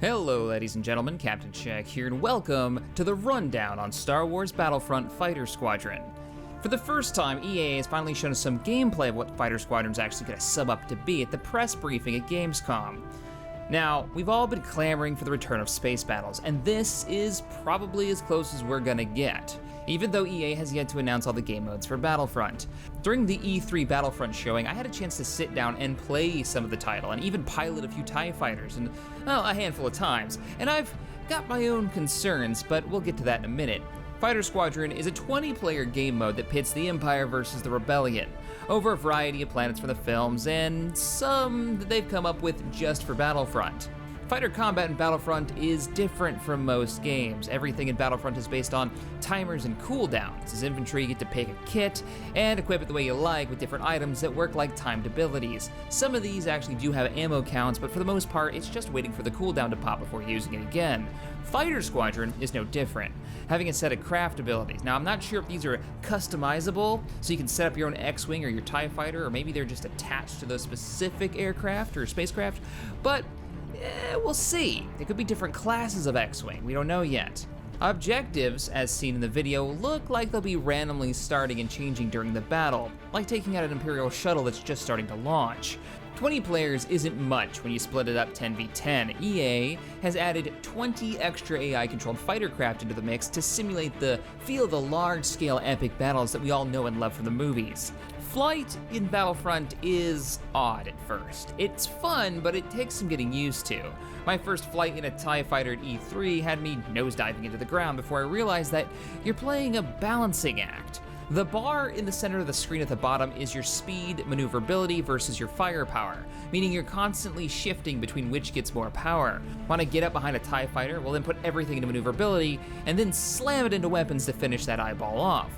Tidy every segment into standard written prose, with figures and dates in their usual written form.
Hello ladies and gentlemen, Captain Shaq here, and welcome to the rundown on Star Wars Battlefront Fighter Squadron. For the first time, EA has finally shown us some gameplay of what Fighter Squadron's actually going to sub up to be at the press briefing at Gamescom. Now, we've all been clamoring for the return of space battles, and this is probably as close as we're gonna get, even though EA has yet to announce all the game modes for Battlefront. During the E3 Battlefront showing, I had a chance to sit down and play some of the title, and even pilot a few TIE fighters, and a handful of times, and I've got my own concerns, but we'll get to that in a minute. Fighter Squadron is a 20-player game mode that pits the Empire versus the Rebellion over a variety of planets from the films and some that they've come up with just for Battlefront. Fighter combat in Battlefront is different from most games. Everything in Battlefront is based on timers and cooldowns. As infantry, you get to pick a kit and equip it the way you like with different items that work like timed abilities. Some of these actually do have ammo counts, but for the most part, it's just waiting for the cooldown to pop before using it again. Fighter Squadron is no different, having a set of craft abilities. Now, I'm not sure if these are customizable, so you can set up your own X-Wing or your TIE Fighter, or maybe they're just attached to those specific aircraft or spacecraft, but we'll see. They could be different classes of X-Wing, we don't know yet. Objectives, as seen in the video, look like they'll be randomly starting and changing during the battle, like taking out an Imperial shuttle that's just starting to launch. 20 players isn't much when you split it up 10v10. EA has added 20 extra AI-controlled fighter craft into the mix to simulate the feel of the large-scale epic battles that we all know and love from the movies. Flight in Battlefront is odd at first. It's fun, but it takes some getting used to. My first flight in a TIE Fighter at E3 had me nosediving into the ground before I realized that you're playing a balancing act. The bar in the center of the screen at the bottom is your speed, maneuverability versus your firepower, meaning you're constantly shifting between which gets more power. Want to get up behind a TIE Fighter? Well, then put everything into maneuverability and then slam it into weapons to finish that eyeball off.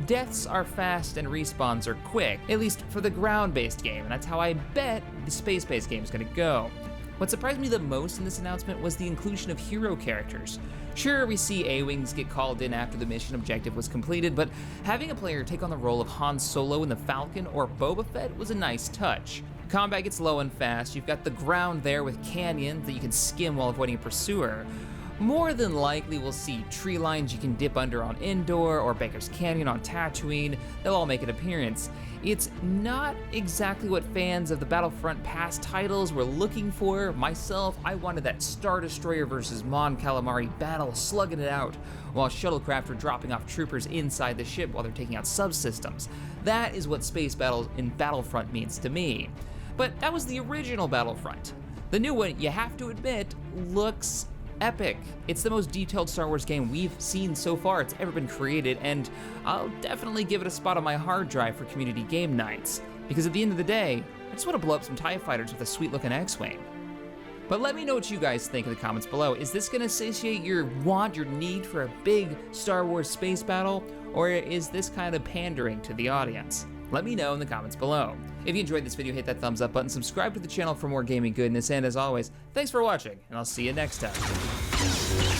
Deaths are fast and respawns are quick, at least for the ground-based game, and that's how I bet the space-based game is going to go. What surprised me the most in this announcement was the inclusion of hero characters. Sure, we see A-Wings get called in after the mission objective was completed, but having a player take on the role of Han Solo in the Falcon or Boba Fett was a nice touch. Combat gets low and fast, you've got the ground there with canyons that you can skim while avoiding a pursuer. More than likely, we'll see tree lines you can dip under on Endor or Baker's Canyon on Tatooine. They'll all make an appearance. It's not exactly what fans of the Battlefront past titles were looking for. Myself, I wanted that Star Destroyer versus Mon Calamari battle, slugging it out, while shuttlecraft are dropping off troopers inside the ship while they're taking out subsystems. That is what space battles in Battlefront means to me. But that was the original Battlefront. The new one, you have to admit, looks epic. It's the most detailed Star Wars game we've seen so far it's ever been created, and I'll definitely give it a spot on my hard drive for community game nights, because at the end of the day, I just want to blow up some TIE fighters with a sweet looking X-Wing. But let me know what you guys think in the comments below. Is this going to satiate your need for a big Star Wars space battle, or is this kind of pandering to the audience? Let me know in the comments below. If you enjoyed this video, hit that thumbs up button, subscribe to the channel for more gaming goodness, and as always, thanks for watching, and I'll see you next time.